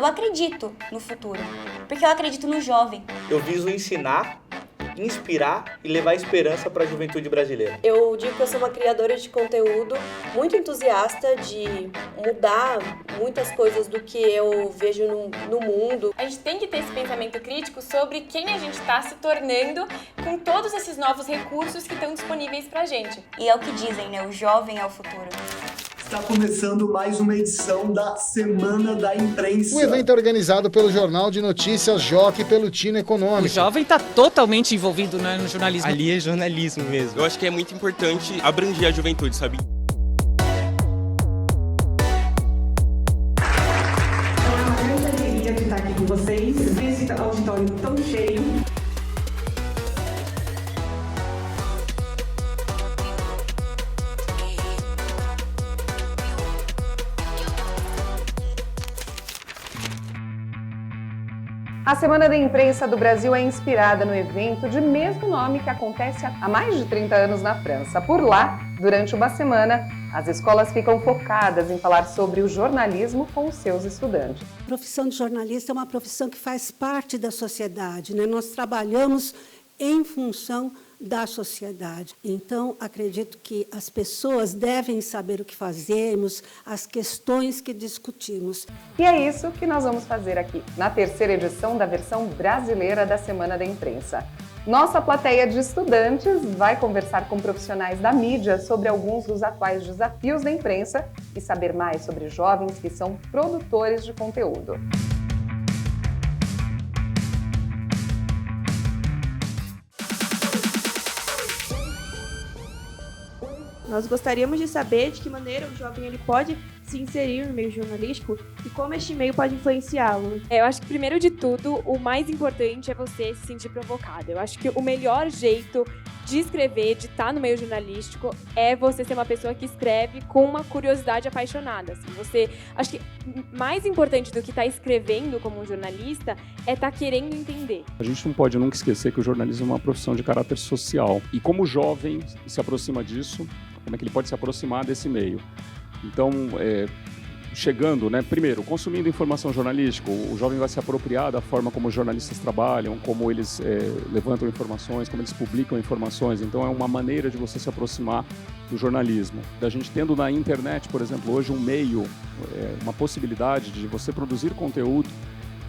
Eu acredito no futuro, porque eu acredito no jovem. Eu viso ensinar, inspirar e levar esperança para a juventude brasileira. Eu digo que eu sou uma criadora de conteúdo muito entusiasta de mudar muitas coisas do que eu vejo no mundo. A gente tem que ter esse pensamento crítico sobre quem a gente está se tornando com todos esses novos recursos que estão disponíveis pra gente. E é o que dizem, né? O jovem é o futuro. Está começando mais uma edição da Semana da Imprensa. O evento é organizado pelo Jornal de Notícias Jockey e pelo Tino Econômico. O jovem está totalmente envolvido no jornalismo. Ali é jornalismo mesmo. Eu acho que é muito importante abranger a juventude, sabe? É uma grande alegria de estar aqui com vocês, nesse auditório tão cheio. A Semana da Imprensa do Brasil é inspirada no evento de mesmo nome que acontece há mais de 30 anos na França. Por lá, durante uma semana, as escolas ficam focadas em falar sobre o jornalismo com os seus estudantes. A profissão de jornalista é uma profissão que faz parte da sociedade, né? Nós trabalhamos em função da sociedade. Então, acredito que as pessoas devem saber o que fazemos, as questões que discutimos. E é isso que nós vamos fazer aqui, na terceira edição da versão brasileira da Semana da Imprensa. Nossa plateia de estudantes vai conversar com profissionais da mídia sobre alguns dos atuais desafios da imprensa e saber mais sobre jovens que são produtores de conteúdo. Nós gostaríamos de saber de que maneira o jovem ele pode se inserir no meio jornalístico e como este meio pode influenciá-lo. Eu acho que, primeiro de tudo, o mais importante é você se sentir provocado. Eu acho que o melhor jeito de escrever, de estar no meio jornalístico, é você ser uma pessoa que escreve com uma curiosidade apaixonada. Assim, acho que mais importante do que estar escrevendo como um jornalista é estar querendo entender. A gente não pode nunca esquecer que o jornalismo é uma profissão de caráter social. E como o jovem se aproxima disso, como é que ele pode se aproximar desse meio? Então, chegando, né, primeiro, consumindo informação jornalística, o jovem vai se apropriar da forma como os jornalistas trabalham, como eles levantam informações, como eles publicam informações. Então, é uma maneira de você se aproximar do jornalismo. Da gente tendo na internet, por exemplo, hoje um meio, uma possibilidade de você produzir conteúdo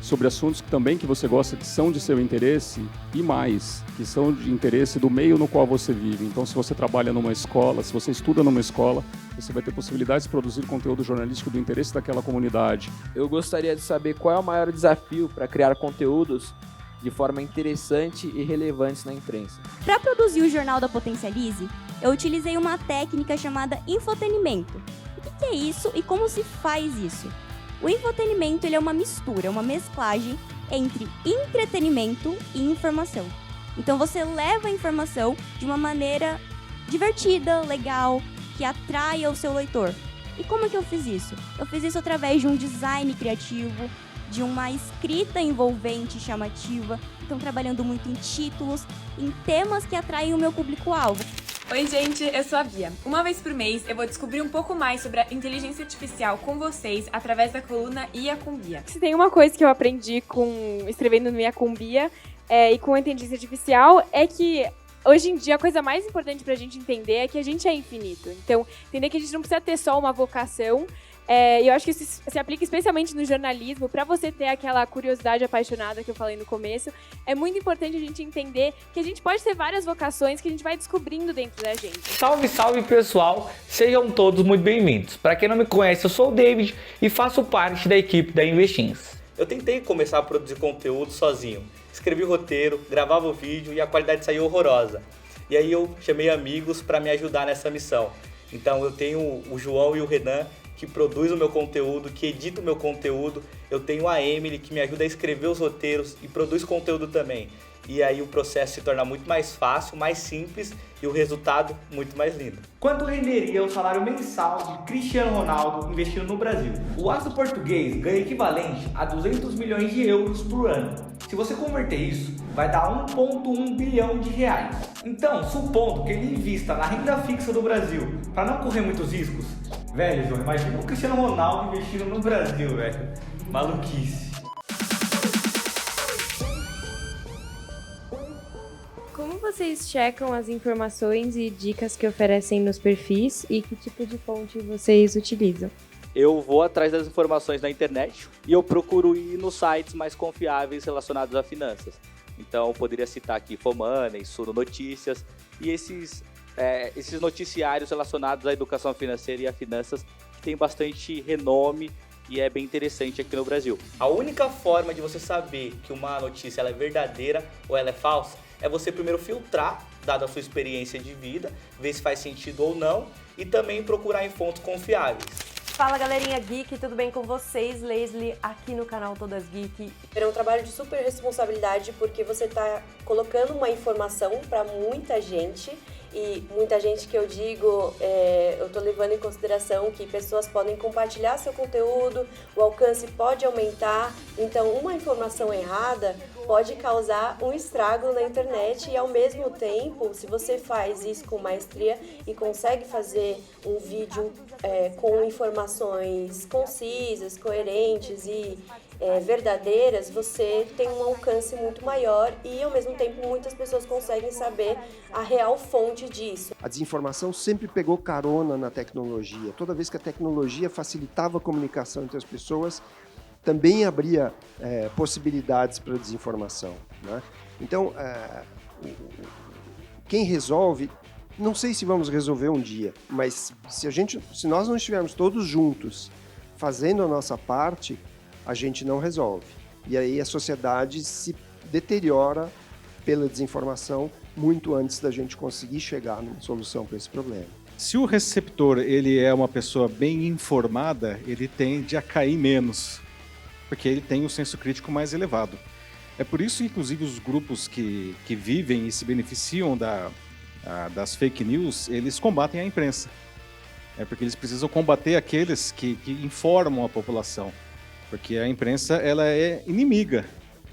sobre assuntos que você gosta, que são de seu interesse e mais, que são de interesse do meio no qual você vive. Então, se você trabalha numa escola, se você estuda numa escola, você vai ter possibilidade de produzir conteúdo jornalístico do interesse daquela comunidade. Eu gostaria de saber qual é o maior desafio para criar conteúdos de forma interessante e relevante na imprensa. Para produzir o Jornal da Potencialize, eu utilizei uma técnica chamada infotenimento. O que é isso e como se faz isso? O infotenimento ele é uma mistura, uma mesclagem entre entretenimento e informação. Então você leva a informação de uma maneira divertida, legal, que atraia o seu leitor. E como é que eu fiz isso? Eu fiz isso através de um design criativo, de uma escrita envolvente e chamativa. Então trabalhando muito em títulos, em temas que atraem o meu público-alvo. Oi gente, eu sou a Bia. Uma vez por mês eu vou descobrir um pouco mais sobre a inteligência artificial com vocês através da coluna IA com Bia. Se tem uma coisa que eu aprendi escrevendo no IA com Bia e com a inteligência artificial é que hoje em dia a coisa mais importante pra gente entender é que a gente é infinito. Então, entender que a gente não precisa ter só uma vocação. E eu acho que isso se aplica especialmente no jornalismo, para você ter aquela curiosidade apaixonada que eu falei no começo. É muito importante a gente entender que a gente pode ter várias vocações que a gente vai descobrindo dentro da gente. Salve, salve pessoal! Sejam todos muito bem-vindos. Para quem não me conhece, eu sou o David e faço parte da equipe da Investins. Eu tentei começar a produzir conteúdo sozinho. Escrevi o roteiro, gravava o vídeo e a qualidade saiu horrorosa. E aí eu chamei amigos para me ajudar nessa missão. Então eu tenho o João e o Renan, que produz o meu conteúdo, que edita o meu conteúdo. Eu tenho a Emily, que me ajuda a escrever os roteiros e produz conteúdo também. E aí o processo se torna muito mais fácil, mais simples e o resultado muito mais lindo. Quanto renderia o salário mensal de Cristiano Ronaldo investindo no Brasil? O astro português ganha equivalente a 200 milhões de euros por ano. Se você converter isso, vai dar 1,1 bilhão de reais. Então, supondo que ele invista na renda fixa do Brasil, para não correr muitos riscos, velho, João, imagina o Cristiano Ronaldo investindo no Brasil, velho. Maluquice. Como vocês checam as informações e dicas que oferecem nos perfis e que tipo de fonte vocês utilizam? Eu vou atrás das informações na internet e eu procuro ir nos sites mais confiáveis relacionados a finanças. Então, eu poderia citar aqui Fomoney, Suno Notícias e esses noticiários relacionados à educação financeira e a finanças que tem bastante renome e é bem interessante aqui no Brasil. A única forma de você saber que uma notícia ela é verdadeira ou ela é falsa é você primeiro filtrar, dada a sua experiência de vida, ver se faz sentido ou não e também procurar em fontes confiáveis. Fala galerinha geek, tudo bem com vocês? Leslie aqui no canal Todas Geek. É um trabalho de super responsabilidade porque você está colocando uma informação para muita gente e muita gente que eu digo, eu estou levando em consideração que pessoas podem compartilhar seu conteúdo, o alcance pode aumentar, então uma informação errada pode causar um estrago na internet e ao mesmo tempo, se você faz isso com maestria e consegue fazer um vídeo com informações concisas, coerentes e verdadeiras, você tem um alcance muito maior e ao mesmo tempo muitas pessoas conseguem saber a real fonte disso. A desinformação sempre pegou carona na tecnologia. Toda vez que a tecnologia facilitava a comunicação entre as pessoas, também abria possibilidades para a desinformação, né? Então, quem resolve, não sei se vamos resolver um dia, mas se nós não estivermos todos juntos fazendo a nossa parte, a gente não resolve. E aí a sociedade se deteriora pela desinformação muito antes da gente conseguir chegar numa solução para esse problema. Se o receptor ele é uma pessoa bem informada, ele tende a cair menos, porque ele tem um senso crítico mais elevado. É por isso, inclusive, os grupos que vivem e se beneficiam das fake news, eles combatem a imprensa. É porque eles precisam combater aqueles que informam a população. Porque a imprensa ela é inimiga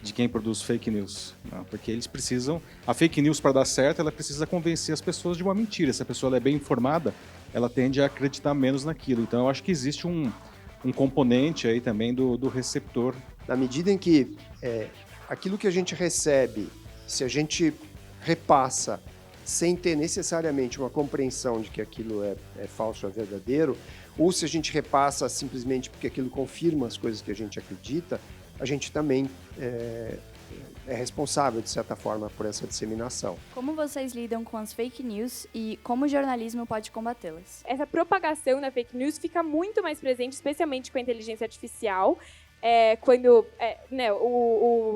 de quem produz fake news. Não? Porque eles precisam... A fake news, para dar certo, ela precisa convencer as pessoas de uma mentira. Se a pessoa ela é bem informada, ela tende a acreditar menos naquilo. Então, eu acho que existe um componente aí também do receptor. Na medida em que aquilo que a gente recebe, se a gente repassa sem ter necessariamente uma compreensão de que aquilo é falso ou é verdadeiro, ou se a gente repassa simplesmente porque aquilo confirma as coisas que a gente acredita, a gente também é responsável, de certa forma, por essa disseminação. Como vocês lidam com as fake news e como o jornalismo pode combatê-las? Essa propagação da fake news fica muito mais presente, especialmente com a inteligência artificial, quando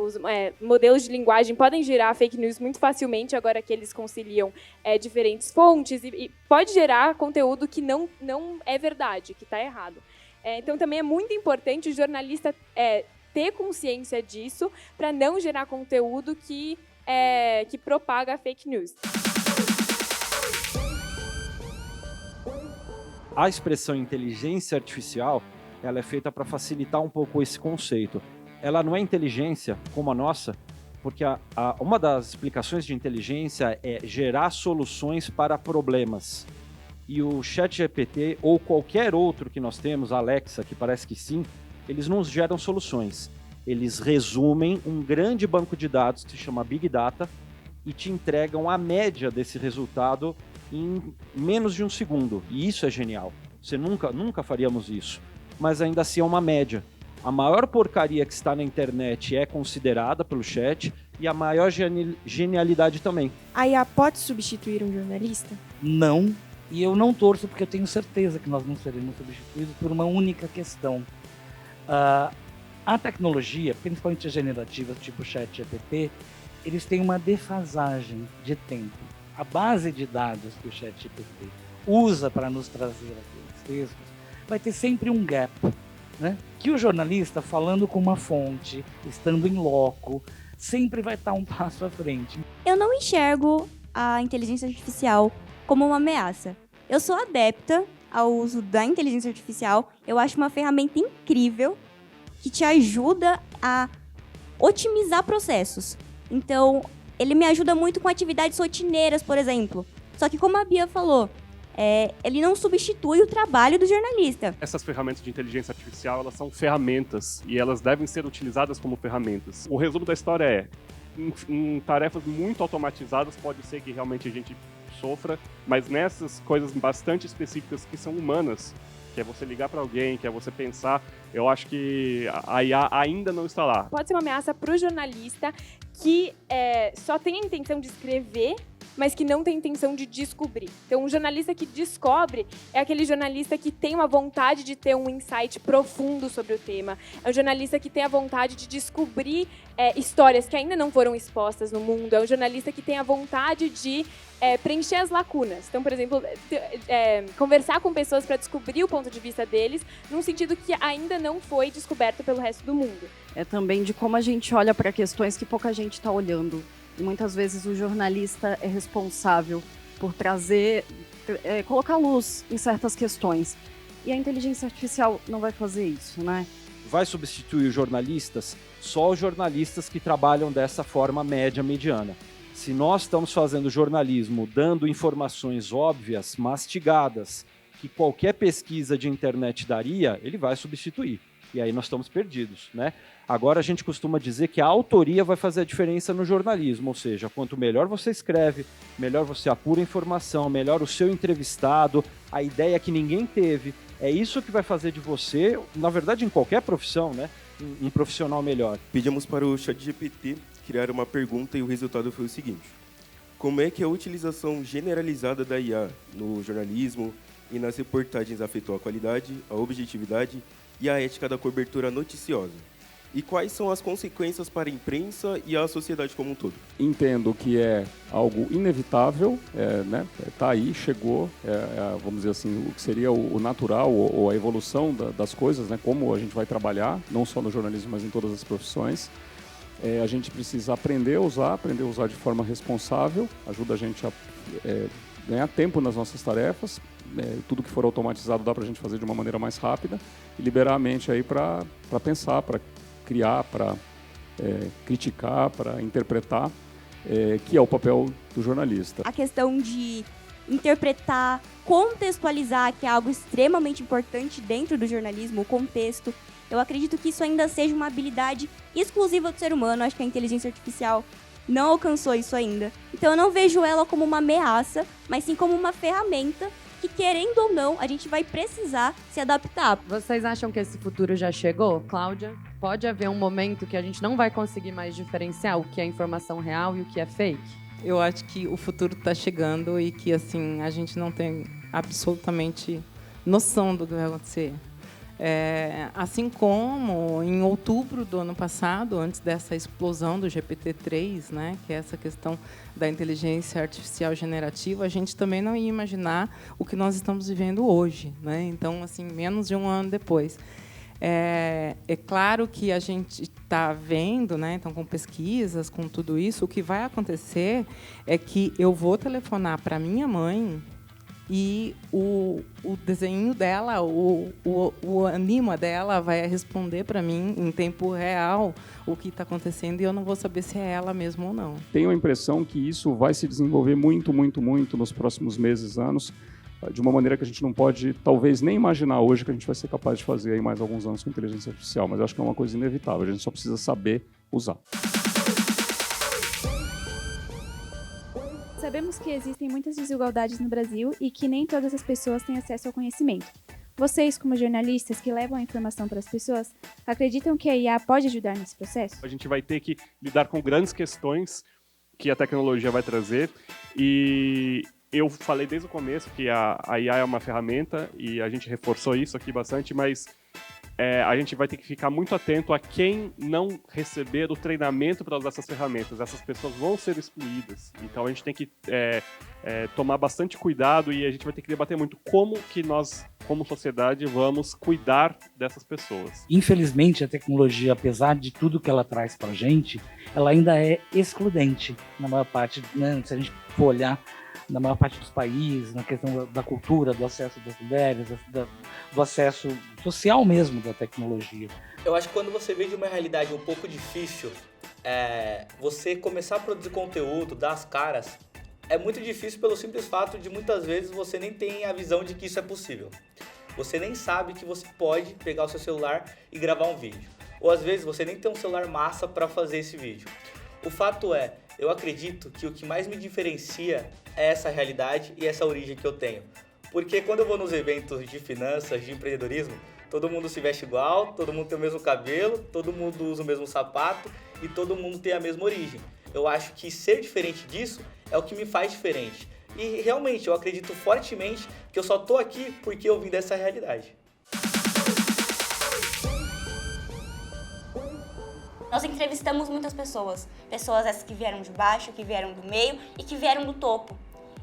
os modelos de linguagem podem gerar fake news muito facilmente, agora que eles conciliam diferentes fontes, e pode gerar conteúdo que não é verdade, que está errado. Então, também é muito importante o jornalista ter consciência disso para não gerar conteúdo que propaga fake news. A expressão inteligência artificial ela é feita para facilitar um pouco esse conceito. Ela não é inteligência como a nossa, porque uma das explicações de inteligência é gerar soluções para problemas. E o ChatGPT ou qualquer outro que nós temos, a Alexa, que parece que sim, eles não geram soluções. Eles resumem um grande banco de dados que se chama Big Data e te entregam a média desse resultado em menos de um segundo. E isso é genial. Você nunca faríamos isso. Mas ainda assim é uma média. A maior porcaria que está na internet é considerada pelo chat e a maior genialidade também. A IA pode substituir um jornalista? Não, e eu não torço porque eu tenho certeza que nós não seremos substituídos por uma única questão. A tecnologia, principalmente as generativas tipo ChatGPT, eles têm uma defasagem de tempo. A base de dados que o ChatGPT usa para nos trazer aqueles textos vai ter sempre um gap, né? Que o jornalista, falando com uma fonte, estando em loco, sempre vai estar um passo à frente. Eu não enxergo a inteligência artificial como uma ameaça. Eu sou adepta ao uso da inteligência artificial. Eu acho uma ferramenta incrível que te ajuda a otimizar processos. Então, ele me ajuda muito com atividades rotineiras, por exemplo. Só que, como a Bia falou, ele não substitui o trabalho do jornalista. Essas ferramentas de inteligência artificial, elas são ferramentas e elas devem ser utilizadas como ferramentas. O resumo da história é, em tarefas muito automatizadas, pode ser que realmente a gente sofra, mas nessas coisas bastante específicas que são humanas, que é você ligar para alguém, que é você pensar, eu acho que a IA ainda não está lá. Pode ser uma ameaça para o jornalista que só tem a intenção de escrever, mas que não tem intenção de descobrir. Então, um jornalista que descobre é aquele jornalista que tem uma vontade de ter um insight profundo sobre o tema. É um jornalista que tem a vontade de descobrir histórias que ainda não foram expostas no mundo. É um jornalista que tem a vontade de preencher as lacunas. Então, por exemplo, conversar com pessoas para descobrir o ponto de vista deles, num sentido que ainda não foi descoberto pelo resto do mundo. É também de como a gente olha para questões que pouca gente está olhando. E muitas vezes o jornalista é responsável por colocar luz em certas questões. E a inteligência artificial não vai fazer isso, né? Vai substituir os jornalistas? Só os jornalistas que trabalham dessa forma média, mediana. Se nós estamos fazendo jornalismo dando informações óbvias, mastigadas, que qualquer pesquisa de internet daria, ele vai substituir. E aí nós estamos perdidos, né? Agora a gente costuma dizer que a autoria vai fazer a diferença no jornalismo, ou seja, quanto melhor você escreve, melhor você apura informação, melhor o seu entrevistado, a ideia que ninguém teve, é isso que vai fazer de você, na verdade em qualquer profissão, né? Um profissional melhor. Pedimos para o ChatGPT criar uma pergunta e o resultado foi o seguinte: como é que a utilização generalizada da IA no jornalismo e nas reportagens afetou a qualidade, a objetividade e a ética da cobertura noticiosa? E quais são as consequências para a imprensa e a sociedade como um todo? Entendo que é algo inevitável, né? Tá aí, chegou, vamos dizer assim, o que seria o natural ou a evolução das coisas, né? Como a gente vai trabalhar, não só no jornalismo, mas em todas as profissões. A gente precisa aprender a usar de forma responsável, ajuda a gente a ganhar tempo nas nossas tarefas. Tudo que for automatizado dá para a gente fazer de uma maneira mais rápida e liberar a mente aí para pensar, para criar, para criticar, para interpretar, que é o papel do jornalista. A questão de interpretar, contextualizar, que é algo extremamente importante dentro do jornalismo, o contexto. Eu acredito que isso ainda seja uma habilidade exclusiva do ser humano. Acho que a inteligência artificial não alcançou isso ainda. Então eu não vejo ela como uma ameaça, mas sim como uma ferramenta que, querendo ou não, a gente vai precisar se adaptar. Vocês acham que esse futuro já chegou, Cláudia? Pode haver um momento que a gente não vai conseguir mais diferenciar o que é informação real e o que é fake? Eu acho que o futuro está chegando e que, assim, a gente não tem absolutamente noção do que vai acontecer. Assim como em outubro do ano passado, antes dessa explosão do GPT-3, né, que é essa questão da inteligência artificial generativa, a gente também não ia imaginar o que nós estamos vivendo hoje, né? Então, assim, menos de um ano depois. É claro que a gente está vendo, né, então, com pesquisas, com tudo isso, o que vai acontecer é que eu vou telefonar para minha mãe e o desenho dela, o anima dela vai responder para mim em tempo real o que está acontecendo e eu não vou saber se é ela mesmo ou não. Tenho a impressão que isso vai se desenvolver muito, muito, muito nos próximos meses, anos, de uma maneira que a gente não pode, talvez, nem imaginar hoje que a gente vai ser capaz de fazer aí mais alguns anos com inteligência artificial, mas eu acho que é uma coisa inevitável, a gente só precisa saber usar. Sabemos que existem muitas desigualdades no Brasil e que nem todas as pessoas têm acesso ao conhecimento. Vocês, como jornalistas que levam a informação para as pessoas, acreditam que a IA pode ajudar nesse processo? A gente vai ter que lidar com grandes questões que a tecnologia vai trazer e eu falei desde o começo que a IA é uma ferramenta e a gente reforçou isso aqui bastante, mas a gente vai ter que ficar muito atento a quem não receber o treinamento para usar essas ferramentas. Essas pessoas vão ser excluídas. Então a gente tem que tomar bastante cuidado e a gente vai ter que debater muito como que nós, como sociedade, vamos cuidar dessas pessoas. Infelizmente, a tecnologia, apesar de tudo que ela traz para a gente, ela ainda é excludente na maior parte, né? Se a gente for olhar na maior parte dos países, na questão da cultura, do acesso das mulheres, do acesso social mesmo da tecnologia. Eu acho que quando você vê de uma realidade um pouco difícil, você começar a produzir conteúdo, dar as caras, É muito difícil pelo simples fato de muitas vezes você nem tem a visão de que isso é possível. Você nem sabe que você pode pegar o seu celular e gravar um vídeo. Ou às vezes você nem tem um celular massa para fazer esse vídeo. O fato é, eu acredito que o que mais me diferencia é essa realidade e essa origem que eu tenho. Porque quando eu vou nos eventos de finanças, de empreendedorismo, todo mundo se veste igual, todo mundo tem o mesmo cabelo, todo mundo usa o mesmo sapato e todo mundo tem a mesma origem. Eu acho que ser diferente disso é o que me faz diferente. E realmente eu acredito fortemente que eu só tô aqui porque eu vim dessa realidade. Nós entrevistamos muitas pessoas, pessoas essas que vieram de baixo, que vieram do meio e que vieram do topo.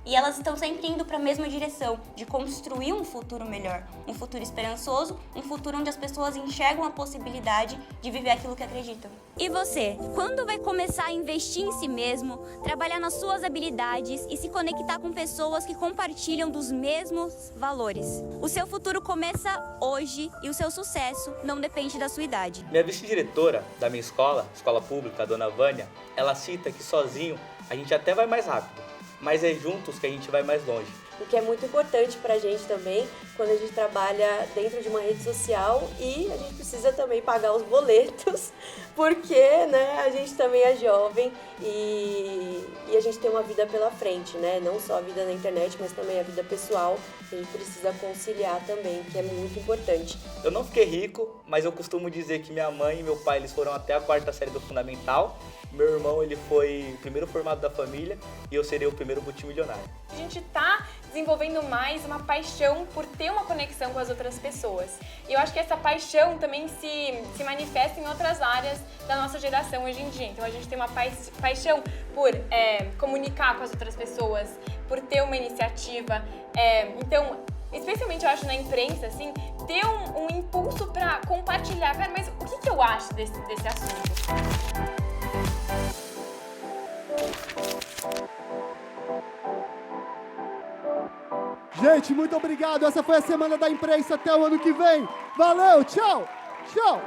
E elas estão sempre indo para a mesma direção, de construir um futuro melhor, um futuro esperançoso, um futuro onde as pessoas enxergam a possibilidade de viver aquilo que acreditam. E você, quando vai começar a investir em si mesmo, trabalhar nas suas habilidades e se conectar com pessoas que compartilham dos mesmos valores? O seu futuro começa hoje e o seu sucesso não depende da sua idade. Minha vice-diretora da minha escola pública, a dona Vânia, ela cita que sozinho a gente até vai mais rápido, mas é juntos que a gente vai mais longe. O que é muito importante pra gente também, quando a gente trabalha dentro de uma rede social e a gente precisa também pagar os boletos, porque né, a gente também é jovem e a gente tem uma vida pela frente, né? Não só a vida na internet, mas também a vida pessoal, que a gente precisa conciliar também, que é muito importante. Eu não fiquei rico, mas eu costumo dizer que minha mãe e meu pai eles foram até a 4ª série do fundamental. Meu irmão ele foi o primeiro formado da família e eu serei o primeiro multimilionário. A gente tá desenvolvendo mais uma paixão por ter uma conexão com as outras pessoas. E eu acho que essa paixão também se manifesta em outras áreas da nossa geração hoje em dia. Então a gente tem uma paixão por comunicar com as outras pessoas, por ter uma iniciativa. Então, especialmente eu acho na imprensa, assim, ter um impulso para compartilhar. Cara, mas o que eu acho desse assunto? Gente, muito obrigado. Essa foi a Semana da Imprensa. Até o ano que vem. Valeu, tchau! Tchau!